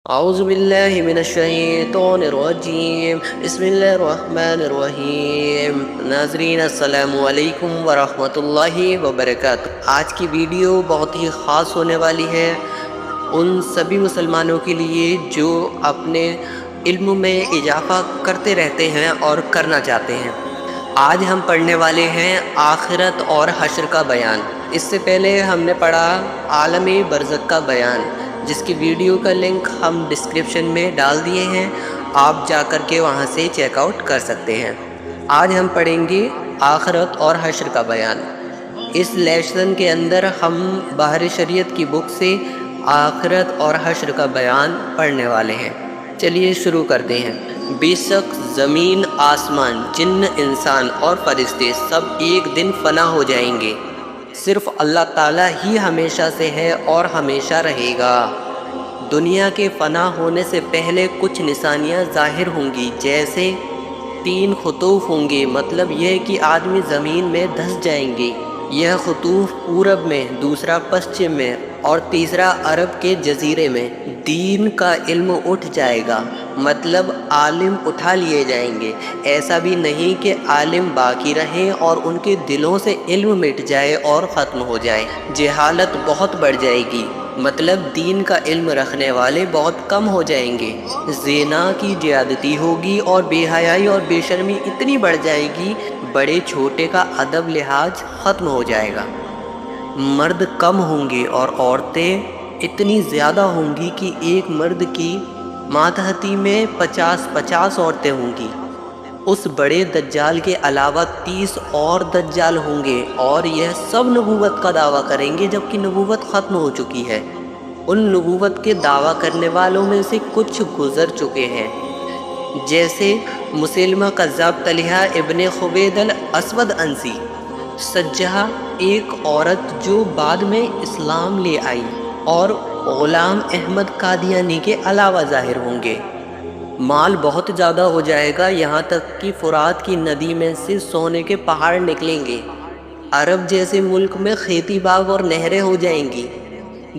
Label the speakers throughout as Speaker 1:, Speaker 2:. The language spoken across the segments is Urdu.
Speaker 1: اعوذ باللہ من الشیطان الرجیم بسم اللہ الرحمن الرحیم۔ ناظرین السلام علیکم ورحمۃ اللہ وبرکاتہ۔ آج کی ویڈیو بہت ہی خاص ہونے والی ہے ان سبھی مسلمانوں کے لیے جو اپنے علم میں اضافہ کرتے رہتے ہیں اور کرنا چاہتے ہیں۔ آج ہم پڑھنے والے ہیں آخرت اور حشر کا بیان۔ اس سے پہلے ہم نے پڑھا عالم برزخ کا بیان، جس کی ویڈیو کا لنک ہم ڈسکرپشن میں ڈال دیے ہیں، آپ جا کر کے وہاں سے چیک آؤٹ کر سکتے ہیں۔ آج ہم پڑھیں گے آخرت اور حشر کا بیان۔ اس لیسن کے اندر ہم بحر شریعت کی بک سے آخرت اور حشر کا بیان پڑھنے والے ہیں۔ چلیے شروع کرتے ہیں۔ بے شک زمین، آسمان، جن، انسان اور فرشتے سب ایک دن فنا ہو جائیں گے، صرف اللہ تعالیٰ ہی ہمیشہ سے ہے اور ہمیشہ رہے گا۔ دنیا کے فنا ہونے سے پہلے کچھ نشانیاں ظاہر ہوں گی، جیسے 3 خطوف ہوں گے، مطلب یہ کہ آدمی زمین میں دھس جائیں گے۔ یہ خطوف پورب میں، دوسرا پشچم میں اور تیسرا عرب کے جزیرے میں۔ دین کا علم اٹھ جائے گا، مطلب عالم اٹھا لیے جائیں گے۔ ایسا بھی نہیں کہ عالم باقی رہیں اور ان کے دلوں سے علم مٹ جائے اور ختم ہو جائے۔ جہالت بہت بڑھ جائے گی، مطلب دین کا علم رکھنے والے بہت کم ہو جائیں گے۔ زنا کی زیادتی ہوگی اور بے حیائی اور بے شرمی اتنی بڑھ جائے گی، بڑے چھوٹے کا ادب لحاظ ختم ہو جائے گا۔ مرد کم ہوں گے اور عورتیں اتنی زیادہ ہوں گی کہ ایک مرد کی ماتحتی میں 50 عورتیں ہوں گی۔ اس بڑے دجال کے علاوہ 30 اور دجال ہوں گے، اور یہ سب نبوت کا دعویٰ کریں گے جبکہ نبوت ختم ہو چکی ہے۔ ان نبوت کے دعویٰ کرنے والوں میں سے کچھ گزر چکے ہیں، جیسے مسلمہ کذاب، طلحہ ابن خبیب الاسود انسی، سجہ ایک عورت جو بعد میں اسلام لے آئی، اور غلام احمد قادیانی کے علاوہ ظاہر ہوں گے۔ مال بہت زیادہ ہو جائے گا، یہاں تک کہ فرات کی ندی میں سے سونے کے پہاڑ نکلیں گے۔ عرب جیسے ملک میں کھیتی باغ اور نہریں ہو جائیں گی۔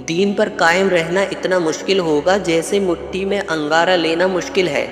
Speaker 1: دین پر قائم رہنا اتنا مشکل ہوگا جیسے مٹی میں انگارہ لینا مشکل ہے۔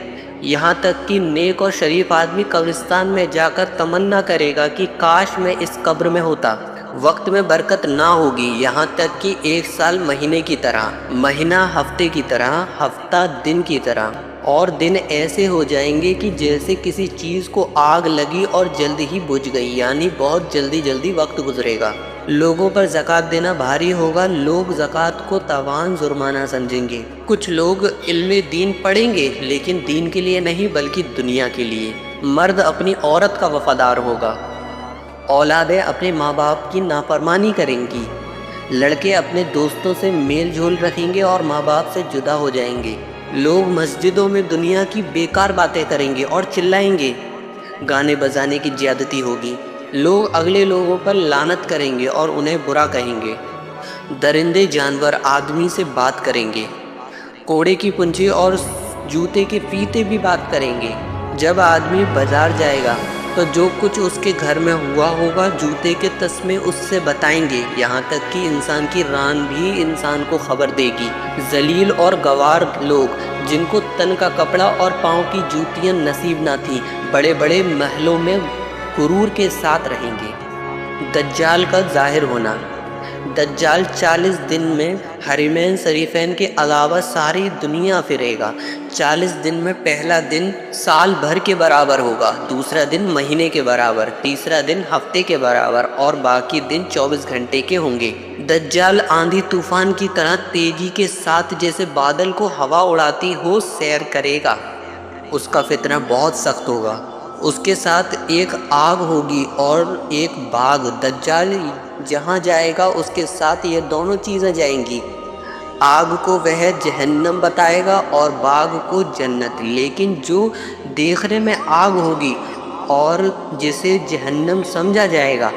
Speaker 1: یہاں تک کہ نیک اور شریف آدمی قبرستان میں جا کر تمنا کرے گا کہ کاش میں اس قبر میں ہوتا۔ وقت میں برکت نہ ہوگی، یہاں تک کہ 1 سال مہینے کی طرح، مہینہ ہفتے کی طرح، ہفتہ دن کی طرح، اور دن ایسے ہو جائیں گے کہ جیسے کسی چیز کو آگ لگی اور جلد ہی بجھ گئی، یعنی بہت جلدی وقت گزرے گا۔ لوگوں پر زکوٰۃ دینا بھاری ہوگا، لوگ زکوٰۃ کو تاوان جرمانہ سمجھیں گے۔ کچھ لوگ علم دین پڑھیں گے، لیکن دین کے لیے نہیں بلکہ دنیا کے لیے۔ مرد اپنی عورت کا وفادار ہوگا، اولادیں اپنے ماں باپ کی نافرمانی کریں گی، لڑکے اپنے دوستوں سے میل جول رکھیں گے اور ماں باپ سے جدا ہو جائیں گے۔ لوگ مسجدوں میں دنیا کی بیکار باتیں کریں گے اور چلائیں گے، گانے بجانے کی زیادتی ہوگی۔ لوگ اگلے لوگوں پر لعنت کریں گے اور انہیں برا کہیں گے۔ درندے جانور آدمی سے بات کریں گے، کوڑے کی پنجی اور جوتے کے فیتے بھی بات کریں گے۔ جب آدمی بازار جائے گا تو جو کچھ اس کے گھر میں ہوا ہوگا جوتے کے تسمے اس سے بتائیں گے، یہاں تک کہ انسان کی ران بھی انسان کو خبر دے گی۔ ذلیل اور گوار لوگ جن کو تن کا کپڑا اور پاؤں کی جوتیاں نصیب نہ تھیں، بڑے بڑے محلوں میں غرور کے ساتھ رہیں گے۔ دجال کا ظاہر ہونا۔ دجال 40 دن میں حرمین شریفین کے علاوہ ساری دنیا پھرے گا۔ 40 دن میں پہلا دن سال بھر کے برابر ہوگا، دوسرا دن مہینے کے برابر، تیسرا دن ہفتے کے برابر، اور باقی دن 24 گھنٹے کے ہوں گے۔ دجال آندھی طوفان کی طرح تیزی کے ساتھ جیسے بادل کو ہوا اڑاتی ہو سیر کرے گا۔ اس کا فتنہ بہت سخت ہوگا، اس کے ساتھ ایک آگ ہوگی اور ایک باغ۔ دجال جہاں جائے گا اس کے ساتھ یہ دونوں چیزیں جائیں گی۔ آگ کو وہ جہنم بتائے گا اور باغ کو جنت، لیکن جو دیکھنے میں آگ ہوگی اور جسے جہنم سمجھا جائے گا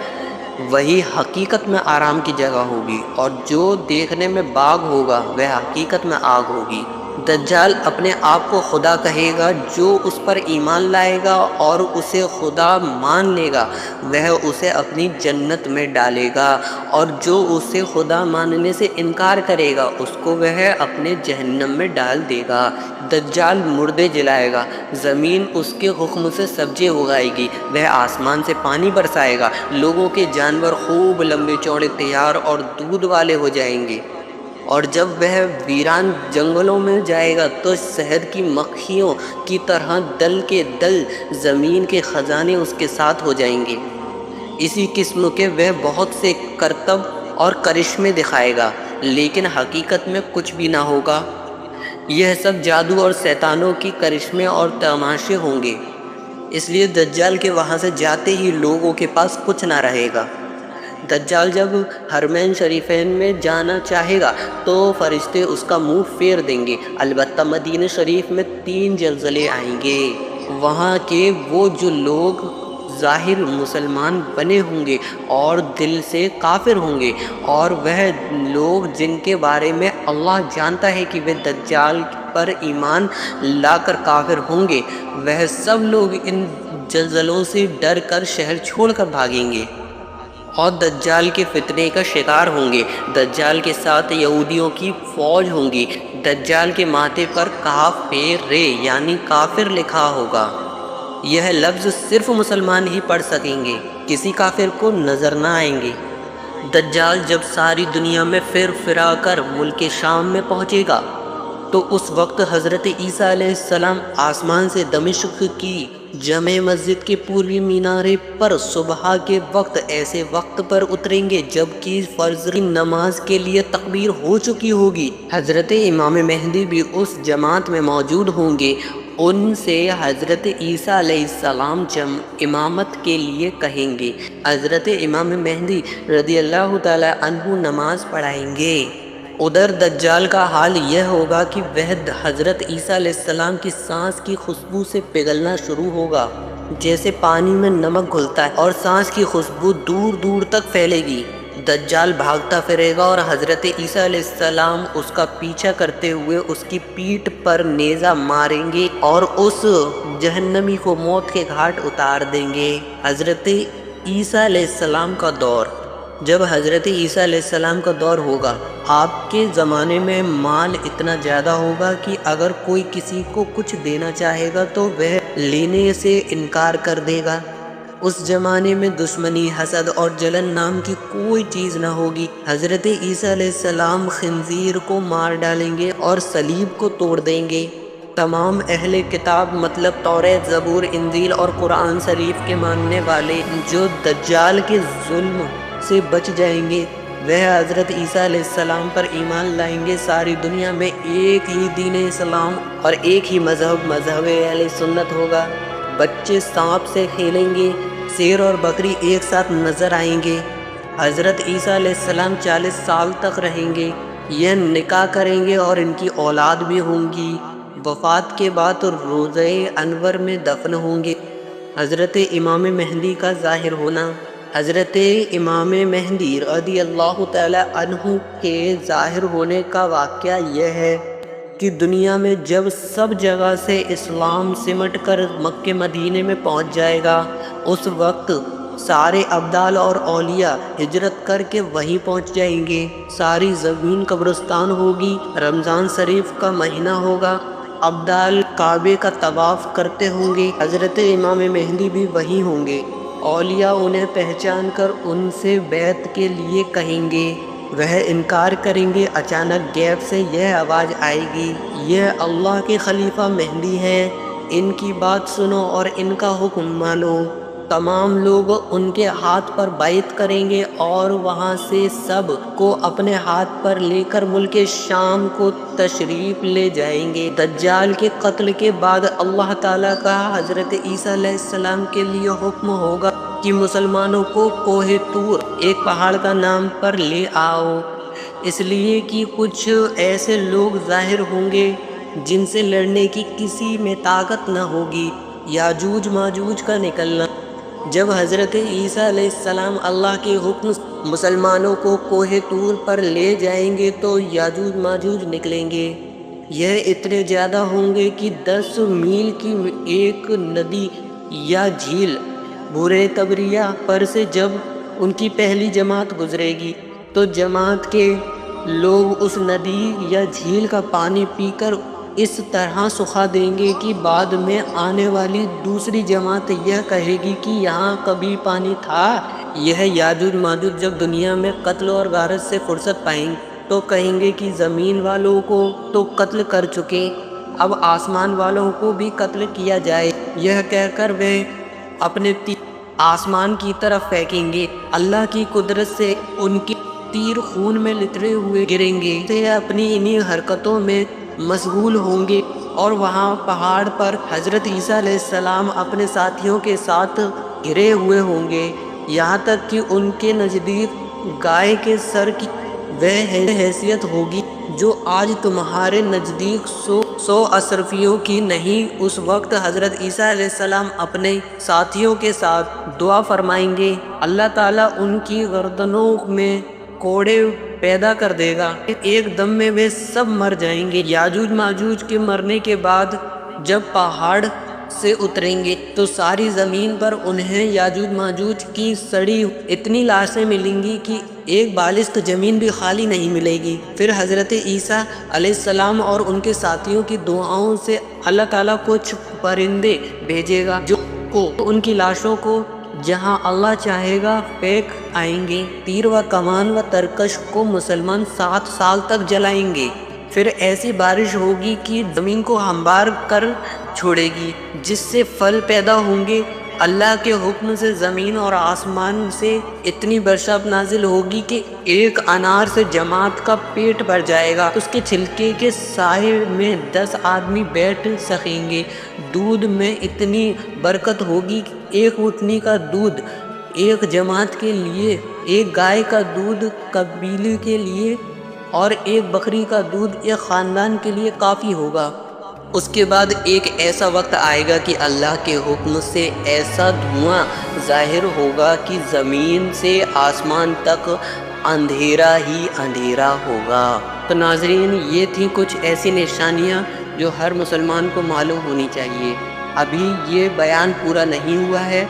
Speaker 1: وہی حقیقت میں آرام کی جگہ ہوگی، اور جو دیکھنے میں باغ ہوگا وہ حقیقت میں آگ ہوگی۔ دجال اپنے آپ کو خدا کہے گا، جو اس پر ایمان لائے گا اور اسے خدا مان لے گا وہ اسے اپنی جنت میں ڈالے گا، اور جو اسے خدا ماننے سے انکار کرے گا اس کو وہ اپنے جہنم میں ڈال دے گا۔ دجال مردے جلائے گا، زمین اس کے حکم سے سبزی اگائے گی، وہ آسمان سے پانی برسائے گا، لوگوں کے جانور خوب لمبے چوڑے تیار اور دودھ والے ہو جائیں گے، اور جب وہ ویران جنگلوں میں جائے گا تو شہد کی مکھیوں کی طرح دل کے دل زمین کے خزانے اس کے ساتھ ہو جائیں گے۔ اسی قسم کے وہ بہت سے کرتب اور کرشمے دکھائے گا، لیکن حقیقت میں کچھ بھی نہ ہوگا۔ یہ سب جادو اور شیطانوں کی کرشمے اور تماشے ہوں گے، اس لیے دجال کے وہاں سے جاتے ہی لوگوں کے پاس کچھ نہ رہے گا۔ دجال جب حرمین شریفین میں جانا چاہے گا تو فرشتے اس کا منہ پھیر دیں گے، البتہ مدینہ شریف میں 3 زلزلے آئیں گے۔ وہاں کے وہ جو لوگ ظاہر مسلمان بنے ہوں گے اور دل سے کافر ہوں گے، اور وہ لوگ جن کے بارے میں اللہ جانتا ہے کہ وہ دجال پر ایمان لا کر کافر ہوں گے، وہ سب لوگ ان زلزلوں سے ڈر کر شہر چھوڑ کر بھاگیں گے اور دجال کے فتنے کا شکار ہوں گے۔ دجال کے ساتھ یہودیوں کی فوج ہوں گی۔ دجال کے ماتھے پر کافر یعنی کافر لکھا ہوگا۔ یہ لفظ صرف مسلمان ہی پڑھ سکیں گے، کسی کافر کو نظر نہ آئیں گے۔ دجال جب ساری دنیا میں پھر پھرا کر ملک شام میں پہنچے گا تو اس وقت حضرت عیسیٰ علیہ السلام آسمان سے دمشق کی جامع مسجد کے پوربی مینارے پر صبح کے وقت ایسے وقت پر اتریں گے جب کہ فرض کی نماز کے لیے تکبیر ہو چکی ہوگی۔ حضرت امام مہدی بھی اس جماعت میں موجود ہوں گے۔ ان سے حضرت عیسیٰ علیہ السلام امامت کے لیے کہیں گے۔ حضرت امام مہدی رضی اللہ تعالی عنہ نماز پڑھائیں گے۔ ادھر دجال کا حال یہ ہوگا کہ وہ حضرت عیسیٰ علیہ السلام کی سانس کی خوشبو سے پگھلنا شروع ہوگا، جیسے پانی میں نمک گھلتا ہے، اور سانس کی خوشبو دور دور تک پھیلے گی۔ دجال بھاگتا پھرے گا اور حضرت عیسیٰ علیہ السلام اس کا پیچھا کرتے ہوئے اس کی پیٹھ پر نیزہ ماریں گے اور اس جہنمی کو موت کے گھاٹ اتار دیں گے۔ حضرت عیسیٰ علیہ السلام کا دور۔ جب حضرت عیسیٰ علیہ السلام کا دور ہوگا، آپ کے زمانے میں مال اتنا زیادہ ہوگا کہ اگر کوئی کسی کو کچھ دینا چاہے گا تو وہ لینے سے انکار کر دے گا۔ اس زمانے میں دشمنی، حسد اور جلن نام کی کوئی چیز نہ ہوگی۔ حضرت عیسیٰ علیہ السلام خنزیر کو مار ڈالیں گے اور صلیب کو توڑ دیں گے۔ تمام اہل کتاب مطلب توریت، زبور، انجیل اور قرآن شریف کے ماننے والے جو دجال کے ظلم سے بچ جائیں گے وہ حضرت عیسیٰ علیہ السلام پر ایمان لائیں گے۔ ساری دنیا میں ایک ہی دین اسلام اور ایک ہی مذہب اہل سنت ہوگا۔ بچے سانپ سے کھیلیں گے، شیر اور بکری ایک ساتھ نظر آئیں گے۔ حضرت عیسیٰ علیہ السلام 40 سال تک رہیں گے، یہ نکاح کریں گے اور ان کی اولاد بھی ہوں گی۔ وفات کے بعد روضہ انور میں دفن ہوں گے۔ حضرت امام مہدی کا ظاہر ہونا۔ حضرت امام مہدی رضی اللہ تعالی عنہ کے ظاہر ہونے کا واقعہ یہ ہے کہ دنیا میں جب سب جگہ سے اسلام سمٹ کر مکہ مدینے میں پہنچ جائے گا، اس وقت سارے ابدال اور اولیاء ہجرت کر کے وہیں پہنچ جائیں گے۔ ساری زمین قبرستان ہوگی۔ رمضان شریف کا مہینہ ہوگا، ابدال کعبے کا طواف کرتے ہوں گے۔ حضرت امام مہدی بھی وہیں ہوں گے۔ اولیاء انہیں پہچان کر ان سے بیعت کے لیے کہیں گے، وہ انکار کریں گے۔ اچانک غیب سے یہ آواز آئے گی، یہ اللہ کے خلیفہ مہدی ہیں، ان کی بات سنو اور ان کا حکم مانو۔ تمام لوگ ان کے ہاتھ پر بیعت کریں گے اور وہاں سے سب کو اپنے ہاتھ پر لے کر ملک شام کو تشریف لے جائیں گے۔ دجال کے قتل کے بعد اللہ تعالیٰ کا حضرت عیسیٰ علیہ السلام کے لیے حکم ہوگا کہ مسلمانوں کو کوہ طور ایک پہاڑ کا نام پر لے آؤ، اس لیے کہ کچھ ایسے لوگ ظاہر ہوں گے جن سے لڑنے کی کسی میں طاقت نہ ہوگی۔ یاجوج ماجوج کا نکلنا۔ جب حضرت عیسیٰ علیہ السلام اللہ کے حکم مسلمانوں کو کوہ طور پر لے جائیں گے تو یاجوج ماجوج نکلیں گے۔ یہ اتنے زیادہ ہوں گے کہ 10 میل کی ایک ندی یا جھیل بورے تبریہ پر سے جب ان کی پہلی جماعت گزرے گی تو جماعت کے لوگ اس ندی یا جھیل کا پانی پی کر اس طرح سکھا دیں گے کہ بعد میں آنے والی دوسری جماعت یہ کہے گی کہ یہاں کبھی پانی تھا۔ یہ یاجوج ماجوج جب دنیا میں قتل اور غارت سے فرصت پائیں تو کہیں گے کہ زمین والوں کو تو قتل کر چکے، اب آسمان والوں کو بھی قتل کیا جائے۔ یہ کہہ کر وہ اپنے تیر آسمان کی طرف پھینکیں گے، اللہ کی قدرت سے ان کی تیر خون میں لتڑے ہوئے گریں گے، سے اپنی انہی حرکتوں میں مشغول ہوں گے، اور وہاں پہاڑ پر حضرت عیسیٰ علیہ السلام اپنے ساتھیوں کے ساتھ گرے ہوئے ہوں گے، یہاں تک کہ ان کے نزدیک گائے کے سر کی وہ حیثیت ہوگی جو آج تمہارے نزدیک 100 اشرفیوں کی نہیں۔ اس وقت حضرت عیسیٰ علیہ السلام اپنے ساتھیوں کے ساتھ دعا فرمائیں گے، اللہ تعالیٰ ان کی گردنوں میں کوڑے پیدا کر دے گا، ایک دم میں وہ سب مر جائیں گے۔ یاجوج ماجوج کے مرنے کے بعد جب پہاڑ سے اتریں گے تو ساری زمین پر انہیں یاجوج ماجوج کی سڑی اتنی لاشیں ملیں گی کہ ایک بالشت زمین بھی خالی نہیں ملے گی۔ پھر حضرت عیسیٰ علیہ السلام اور ان کے ساتھیوں کی دعاؤں سے اللہ تعالیٰ کچھ پرندے بھیجے گا جو ان کی لاشوں کو جہاں اللہ چاہے گا پھینک آئیں گے۔ تیر و کمان و ترکش کو مسلمان 7 سال تک جلائیں گے، پھر ایسی بارش ہوگی کہ زمین کو ہموار کر چھوڑے گی، جس سے پھل پیدا ہوں گے۔ اللہ کے حکم سے زمین اور آسمان سے اتنی برشات نازل ہوگی کہ ایک انار سے جماعت کا پیٹ بھر جائے گا، اس کے چھلکے کے سائے میں 10 آدمی بیٹھ سکیں گے۔ دودھ میں اتنی برکت ہوگی کہ ایک اونٹنی کا دودھ ایک جماعت کے لیے، ایک گائے کا دودھ قبیلے کے لیے، اور ایک بکری کا دودھ ایک خاندان کے لیے کافی ہوگا۔ اس کے بعد ایک ایسا وقت آئے گا کہ اللہ کے حکم سے ایسا دھواں ظاہر ہوگا کہ زمین سے آسمان تک اندھیرا ہی اندھیرا ہوگا۔ تو ناظرین، یہ تھیں کچھ ایسی نشانیاں جو ہر مسلمان کو معلوم ہونی چاہیے۔ ابھی یہ بیان پورا نہیں ہوا ہے،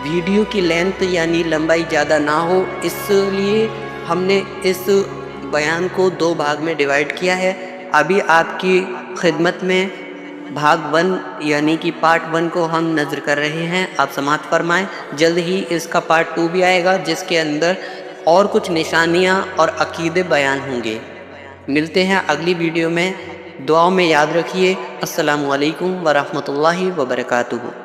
Speaker 1: ویڈیو کی لینتھ یعنی لمبائی زیادہ نہ ہو، اس لیے ہم نے اس بیان کو 2 بھاگ میں ڈیوائیڈ کیا ہے۔ ابھی آپ کی خدمت میں بھاگ 1 یعنی کہ پارٹ 1 کو ہم نظر کر رہے ہیں، آپ سماعت فرمائیں۔ جلد ہی اس کا پارٹ 2 بھی آئے گا جس کے اندر اور کچھ نشانیاں اور عقیدے بیان ہوں گے۔ ملتے ہیں اگلی ویڈیو میں، دعاؤں میں یاد رکھیے۔ السلام علیکم ورحمۃ اللہ وبرکاتہ۔